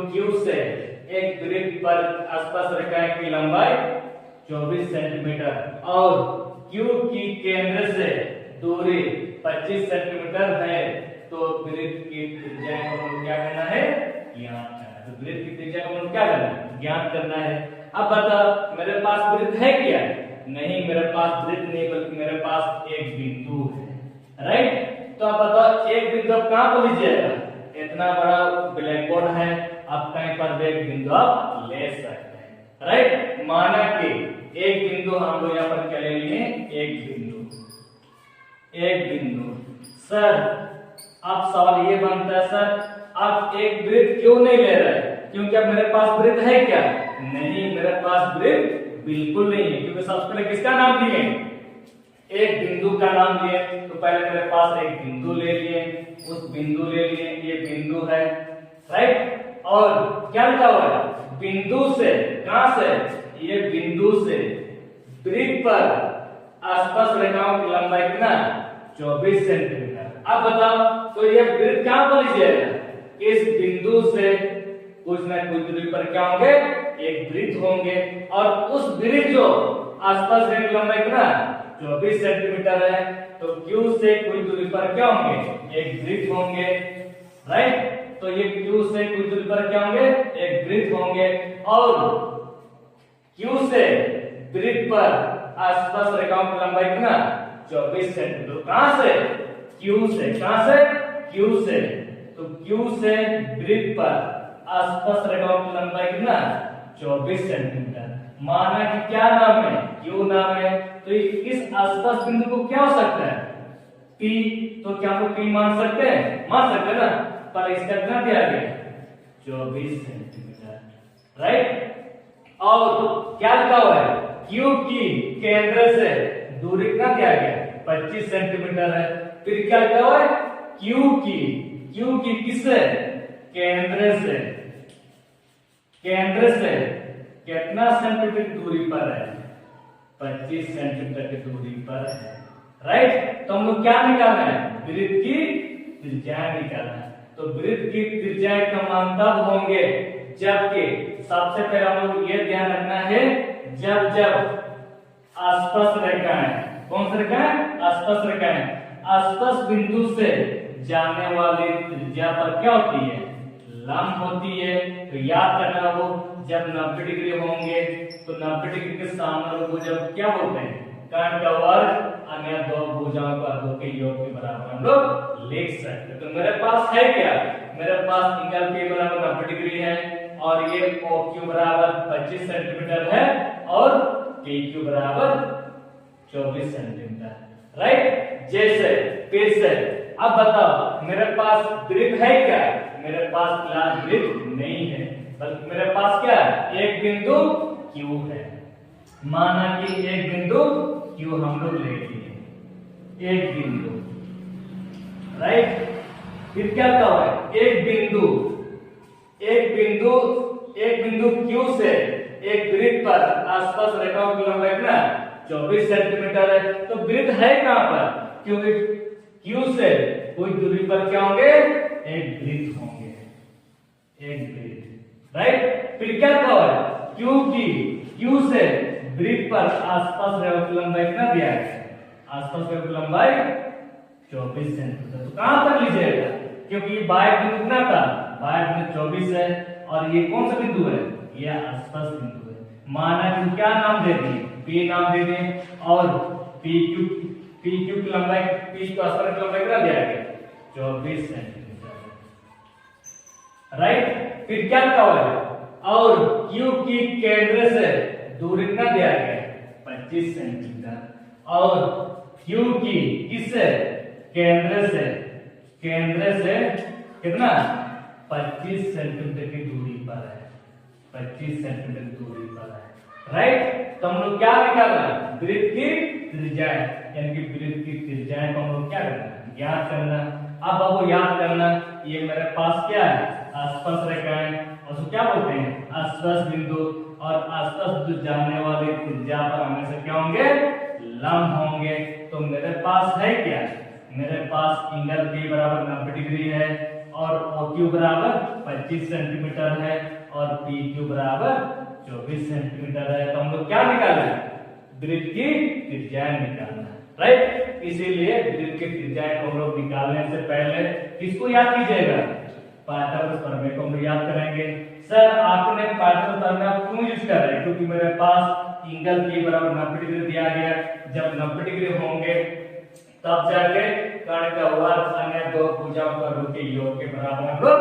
Q से एक वृत्त पर स्पर्श रेखा की लंबाई 24 सेंटीमीटर और Q की केंद्र से दूरी 25 सेंटीमीटर है, तो वृत्त की त्रिज्या को हमें क्या करना है? ज्ञात करना है। तो वृत्त की त्रिज्या को हमें क्या करना है? ज्ञात करना है। अब बताओ मेरे पास वृत्त है क्या? नहीं, मेरे पास वृत्त नहीं, बल्कि मेरे पास एक बिंदु है, राइट। तो आप बताओ एक बिंदु आप कहां पर लीजिएगा? इतना बड़ा ब्लैक बोर्ड है, आप कहीं पर भी एक बिंदु आप ले सकते हैं, राइट। माना कि एक बिंदु हम लोग यहाँ पर क्या ले लिए? एक बिंदु। सर अब सवाल ये बनता है, सर आप एक वृत्त क्यों नहीं ले रहे? क्योंकि अब मेरे पास वृत्त है क्या? नहीं, मेरे पास वृत्त बिल्कुल नहीं है, क्योंकि सबसे पहले किसका नाम लिए? एक बिंदु का नाम लिए। तो पहले मेरे पास एक बिंदु ले लिए, उस बिंदु ले लिए, ये बिंदु है, राइट। और क्या लिखा हुआ है? बिंदु से, कहां से? ये बिंदु से वृत्त पर स्पर्श रेखाओं की लंबाई कितना? 24 सेंटीमीटर। अब बताओ तो ये वृत्त कहां पर लीजिएगा? इस बिंदु से कुछ न कुछ दूरी पर क्या होंगे? एक वृत्त होंगे, और उस वृत्त जो आसपास रेखा की लंबाई कितना? 24 सेंटीमीटर है, तो Q से कुछ दूरी पर क्या होंगे? एक वृत्त होंगे, राइट। तो ये Q से कुछ दूरी पर क्या होंगे? एक वृत्त होंगे, और Q से वृत्त पर आसपास रेखाओं की लंबाई कितना? 24 सेंटीमीटर। कहां से? Q से। कहां से? Q से। तो Q से वृत्त पर आसपास रेखाओं की लंबाई कितना? 24 सेंटीमीटर। माना कि क्या नाम है? Q नाम है। तो इस आसपास बिंदु को क्या हो सकता है? P। तो क्या हम P मान सकते हैं? मान सकते हैं ना। पर इसका कितना दिया गया? 24 सेंटीमीटर, राइट। और क्या लिखा हुआ है? Q की केंद्र से दूरी कितना दिया गया? 25 सेंटीमीटर है। फिर क्या लिखा हुआ है? Q की किससे? केंद्र से कितना सेंटीमीटर की दूरी पर है? 25 सेंटीमीटर की दूरी पर है, राइट। तो हम लोग क्या निकालना है? वृत्त की त्रिज्या निकालना है। तो वृत्त की त्रिज्या का मान तब होंगे जबकि सबसे पहले हम लोग ये ध्यान रखना है, जब आसपास रेखाएं, कौन सी रेखाएं? आसपास रेखाएं आसपास बिंदु से जाने वाली त्रिज्या पर क्या होती है? लंब होती है। तो याद करना, वो जब 90 डिग्री होंगे तो 90 डिग्री के सामने वाले भुजा क्या बोलते हैं? कर्ण का वर्ग, अन्य दो भुजाओं का दो के योग के बराबर हम लोग लिख सकते हैं। तो मेरे पास है क्या? मेरे पास एंगल P बराबर 90 डिग्री है, और ये OQ बराबर 25 सेंटीमीटर है, और PQ बराबर 24 सेंटीमीटर, राइट। जैसे फिर से अब बताओ मेरे पास वृत्त है क्या? मेरे पास फिलहाल वृत्त नहीं है, बल्कि मेरे पास क्या है? एक बिंदु Q है। माना कि एक बिंदु Q हम लोग ले लिए, एक बिंदु, राइट। फिर क्या कहा है? एक बिंदु Q से एक वृत्त पर आसपास रेखाओं की लंबाई कितना? 24 सेंटीमीटर है। तो वृत्त है कहां पर? क्योंकि Q से कुछ दूरी पर क्या होंगे? एक वृत्त होंगे, एक वृत्त, राइट। फिर क्या कहा है? Q से वृत्त पर आसपास रेखाओं की लंबाई कितना दिया है? आसपास रेखाओं की लंबाई 24 सेंटीमीटर। तो कहां पर लीजिएगा? क्योंकि बाह्य बिंदु कितना था? बाह्य बिंदु 24 है, और ये कौन सा बिंदु है? ये आसपास बिंदु है। माना कि क्या नाम दे दिए? P नाम दे दिए, और PQ की लंबाई, P को आसपास की लंबाई कितना दिया गया? 24 सेंटीमीटर, राइट। फिर क्या कहा है? और Q की केंद्र से दूरी कितना दिया गया? 25 सेंटीमीटर, और Q की किससे? केंद्र से कितना? 25 सेंटीमीटर की दूरी पर है, 25 सेंटीमीटर की दूरी पर है, राइट। तो हम लोग क्या निकालना? वृत्त की त्रिज्या, यानी कि वृत्त की त्रिज्या को हम लोग क्या करना? ज्ञात करना। अब बाबू याद करना, ये मेरे पास क्या है? आसपास रेखाएं, और उसको क्या बोलते हैं? आसपास बिंदु, और आसपास जो जाने वाली त्रिज्या पर हमेशा क्या होंगे? लंब होंगे। तो मेरे पास है क्या? मेरे पास एंगल P बराबर 90 डिग्री है, और OQ बराबर 25 सेंटीमीटर है और PQ बराबर 24 सेंटीमीटर है। तो हम लोग क्या निकाले, वृत्त की त्रिज्या निकालना, राइट। इसीलिए वृत्त की त्रिज्या को हम लोग निकालने से पहले किसको याद कीजिएगा, पाइथागोरस प्रमेय को हम लोग याद करेंगे। सर आपने पाइथागोरस प्रमेय क्यों यूज कर रहे हैं, क्योंकि मेरे पास एंगल P बराबर 90 डिग्री दिया गया, जब 90 डिग्री होंगे तब जाके कर्ण का वर्ग अन्य दो भुजाओं का रूप के योग के बराबर हम लोग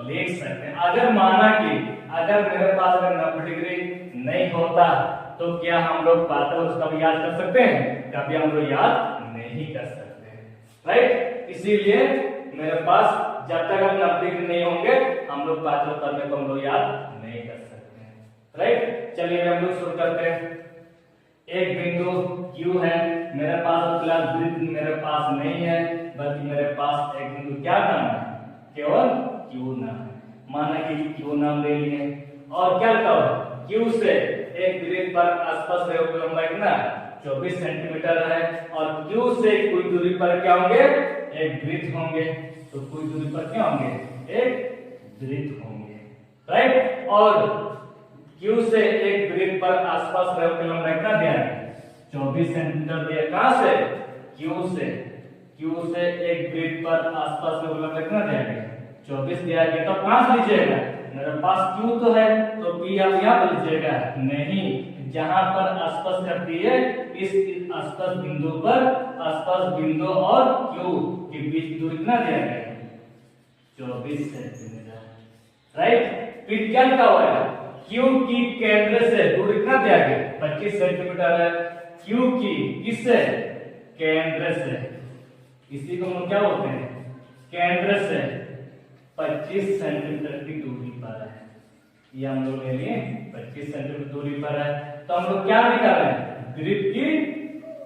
लिख सकते हैं। अगर माना कि अगर मेरे पास अगर 90 डिग्री नहीं होता तो क्या हम लोग पाइथागोरस का भी याद कर सकते हैं, कभी हम लोग याद नहीं कर सकते, राइट। इसीलिए मेरे पास जब तक हम 90 डिग्री नहीं होंगे हम लोग पाइथागोरस प्रमेय को हम लोग याद नहीं कर सकते हैं, राइट। चलिए हम लोग शुरू करते हैं। एक बिंदु Q है, मेरे पास फिलहाल वृत्त मेरे पास नहीं है, बल्कि मेरे पास एक बिंदु क्या नाम है, केवल Q नाम है। माना कि Q नाम ले लिए और क्या लिखा हुआ है, Q से एक वृत्त पर आसपास रेखा की लंबाई कितना 24 सेंटीमीटर है और Q से कुछ दूरी पर क्या होंगे, एक वृत्त होंगे। तो कुछ दूरी पर क्या होंगे, एक वृत्त होंगे, राइट। और Q से एक वृत्त पर आसपास रेखा की लंबाई कितना दिया है, 24 सेंटीमीटर दिया। कहां से, Q से एक वृत्त पर आसपास रेखा की लंबाई कितना दिया है, 24 दिया गया। तो कहां से लीजिएगा, मेरे पास Q तो है तो P आप यहां पर लीजिएगा, नहीं, जहां पर आसपास करती है इस आसपास बिंदु पर, आसपास बिंदु और Q के बीच दूरी कितना दिया गया, 24 सेंटीमीटर, राइट। फिर क्या लिखा हुआ है, Q की केंद्र से दूरी कितना दिया गया, 25 सेंटीमीटर है। Q की किससे, केंद्र से, इसी को हम क्या बोलते हैं, केंद्र से 25 सेंटीमीटर की दूरी पर है। ये हम लोग ले लिए 25 सेंटीमीटर दूरी पर है। तो हम लोग क्या निकाल रहे हैं, वृत्त की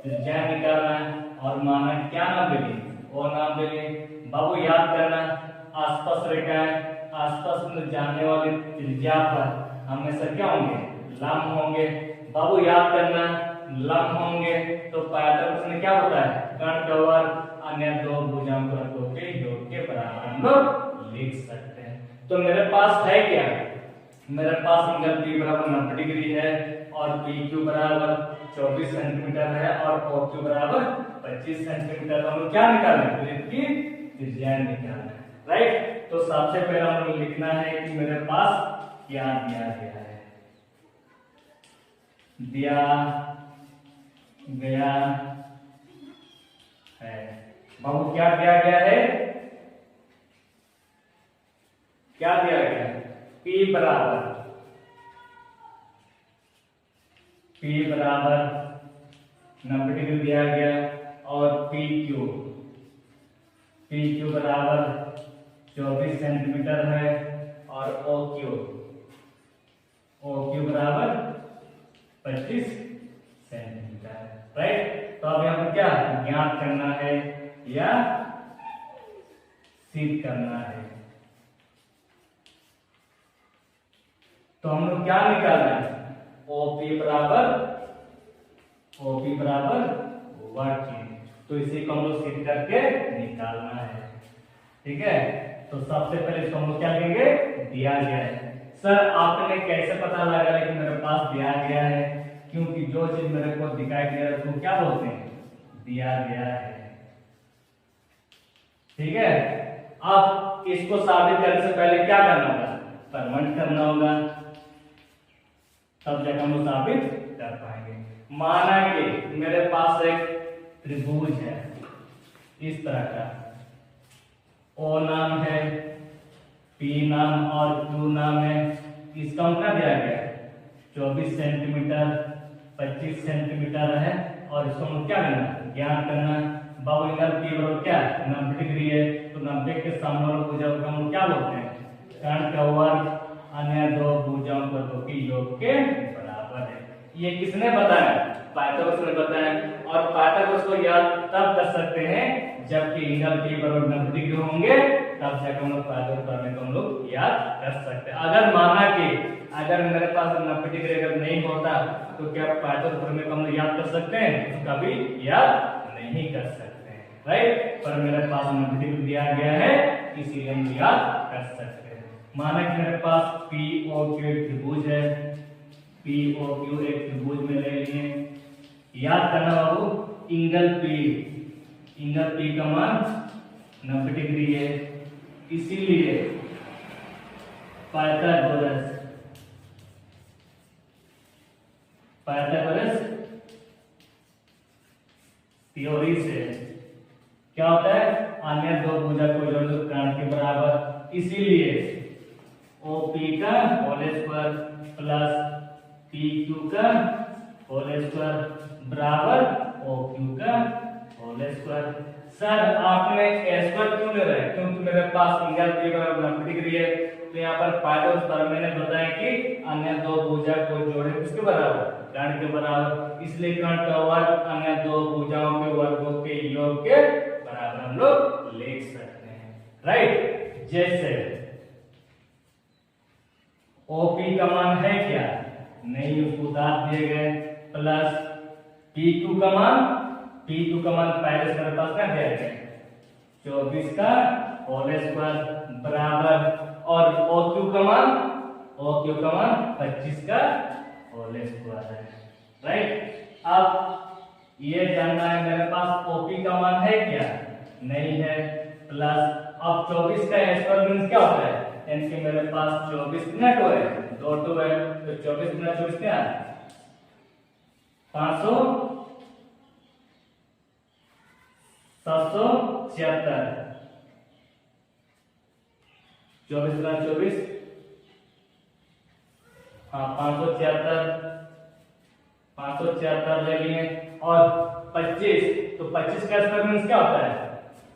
त्रिज्या निकाल रहे हैं और माना क्या नाम ले लिए, वो नाम ले लिए। बाबू याद करना, आसपास रेखा है, आसपास में जाने वाली त्रिज्या पर हमेशा क्या होंगे, लंब होंगे। बाबू याद करना, लंब होंगे तो पाइथागोरस ने क्या बताया, कर्ण का वर्ग अन्य दो भुजाओं के योग के बराबर हम लोग लिख सकते हैं। तो मेरे पास है क्या, मेरे पास एंगल P बराबर 90 डिग्री है और PQ बराबर 24 सेंटीमीटर है और OQ बराबर 25 सेंटीमीटर। हम लोग क्या निकालना है, वृत्त की त्रिज्या निकालना है, राइट। तो सबसे पहले हम लोग लिखना है कि मेरे पास क्या दिया गया है, दिया गया है। बाबू क्या दिया गया है, क्या दिया गया है, P बराबर 90 डिग्री दिया गया और PQ बराबर 24 सेंटीमीटर है और OQ बराबर 25 सेंटीमीटर है, राइट। तो अब यहाँ पर क्या ज्ञात करना है या सिद्ध करना है। तो हम लोग क्या निकाल रहे हैं, OP बराबर वर्ग। तो इसी को हम लोग सिद्ध करके निकालना है, ठीक है। तो सबसे पहले इसको हम लोग क्या लेंगे, दिया गया है। सर आपने कैसे पता लगा कि मेरे पास दिया गया है, क्योंकि जो चीज मेरे को दिखाई दे रहा है उसको क्या बोलते हैं, दिया गया है, ठीक है। अब इसको साबित करने से पहले क्या करना होगा, प्रमाण करना होगा, तब जाकर हम लोग साबित कर पाएंगे। माना कि मेरे पास एक त्रिभुज है इस तरह का, O नाम है, P नाम और Q नाम है। इसका क्या दिया गया है, 24 सेंटीमीटर 25 सेंटीमीटर है और इसको हम क्या करना, ज्ञात करना। बाबू इधर P बराबर क्या 90 डिग्री है, तो 90 के सामने वाला भुजा को हम क्या बोलते हैं, कर्ण का वर्ग अन्य दो भुजाओं के योग के बराबर है। ये किसने बताया, पाइथागोरस ने बताया। और पाइथागोरस को याद तब कर सकते हैं जबकि एंगल P बराबर 90 डिग्री होंगे, तब जाकर हम लोग पाइथागोरस प्रमेय को हम लोग याद कर सकते हैं। अगर माना कि अगर मेरे पास 90 डिग्री अगर नहीं होता तो क्या पाइथागोरस प्रमेय को हम लोग याद कर सकते हैं, कभी याद नहीं कर सकते हैं, राइट, पर मेरे पास 90 डिग्री दिया गया है, इसीलिए हम याद कर सकते हैं। माना कि मेरे पास POQ एक त्रिभुज है, POQ एक त्रिभुज में ले लिए, याद करना बाबू, एंगल P का मान 90 डिग्री है, इसीलिए पाइथागोरस थ्योरी से क्या होता है, अन्य दो भुजा को जोड़ दो कोण के बराबर, इसीलिए OP का होल स्क्वायर प्लस PQ का होल स्क्वायर बराबर OQ का होल स्क्वायर। सर आपने स्क्वायर क्यों ले रहे हैं, क्योंकि मेरे पास एंगल P बराबर 90 डिग्री है, तो यहाँ पर पाइथागोरस पर मैंने बताया कि अन्य दो भुजा को जोड़े किसके बराबर, कोण के बराबर, इसलिए कोण का वर्ग अन्य दो भुजाओं के वर्गों के योग के बराबर हम लोग लिख सकते हैं, राइट। जैसे OP का मान है क्या, नहीं, उसको दांत दिए गए, प्लस PQ का मान पहले से मेरे पास क्या दिया गया 24 का होल स्क्वायर बराबर, और OQ का मान 25 का होल स्क्वायर है, राइट। अब ये जानना है मेरे पास OP का मान है क्या, नहीं है, प्लस अब 24 का स्क्वायर मींस क्या होता है, यानी कि मेरे पास 24 गुना 2 है, 2 2 है, तो 24 गुना 24 क्या है 776, 24 गुना 24, हाँ 576 ले लिए, और 25, तो 25 का स्क्वायर मींस क्या होता है,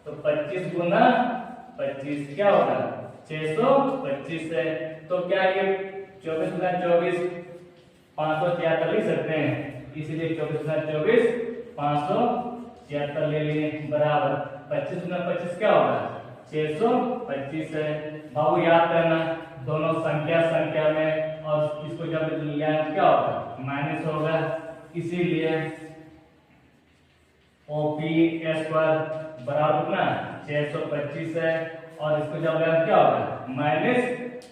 तो 25 गुना 25 क्या होगा 625 है, तो क्या ये 24 गुना 24 576 लिख सकते हैं, इसलिए 24 गुना 24 576 ले लिए बराबर 25 गुना 25 क्या होगा 625 है। बाबू याद करना, दोनों संख्या में, और इसको जब लिया क्या होगा माइनस होगा, इसीलिए OP स्क्वायर बराबर ना 625 है, और इसको जब लिया क्या होगा माइनस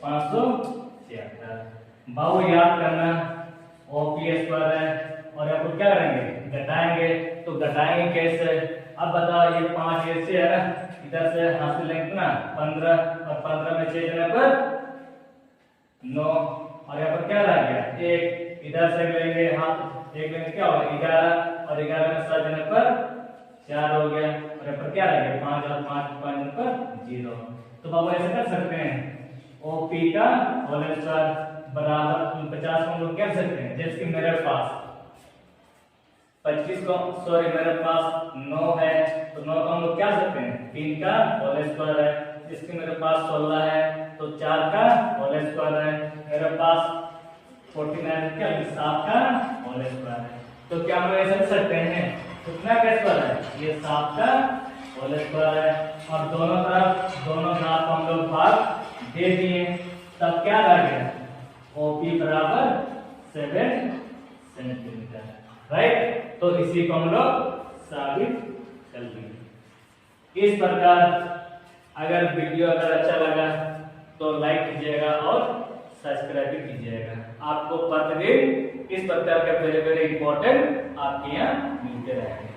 576। बाबू याद करना, OP स्क्वायर है, और यहाँ पर क्या करेंगे घटाएंगे, तो घटाएंगे कैसे, अब बताओ, ये 5 ऐसे है ना, इधर से हासिल लेंगे ना 15, और 15 में 6 जाने पर 9, और यहाँ पर क्या रह गया 1, इधर से लेंगे हाथ 1 लेंगे क्या होगा 11, और 11 में 7 जाने पर 4 हो गया, और यहाँ पर क्या रह गया 5, और 5 जाने पर 0। तो बाबू ऐसे कर सकते हैं, OP का होल स्क्वायर बराबर 50 को हम लोग क्या कर सकते हैं, जैसे कि मेरे पास 25 को सॉरी मेरे पास 9 है, तो 9 का हम लोग क्या सकते हैं 3 का होल स्क्वायर है, इसके मेरे पास 16 है, तो 4 का होल स्क्वायर है, मेरे पास 49 क्या 7 का होल स्क्वायर है, तो क्या हम लोग ऐसा कर सकते हैं, कितना का स्क्वायर है ये 7 का होल स्क्वायर है, और दोनों तरफ दोनों ग्राफ को हम लोग भाग दे दिए, तब क्या रह गया OP बराबर 7 सेंटीमीटर, राइट। तो इसी को हम लोग साबित कर दिए। इस प्रकार अगर वीडियो अच्छा लगा तो लाइक कीजिएगा और सब्सक्राइब भी कीजिएगा, आपको प्रतिदिन इस प्रकार के वेरी वेरी इंपॉर्टेंट आपके यहाँ मिलते रहेंगे।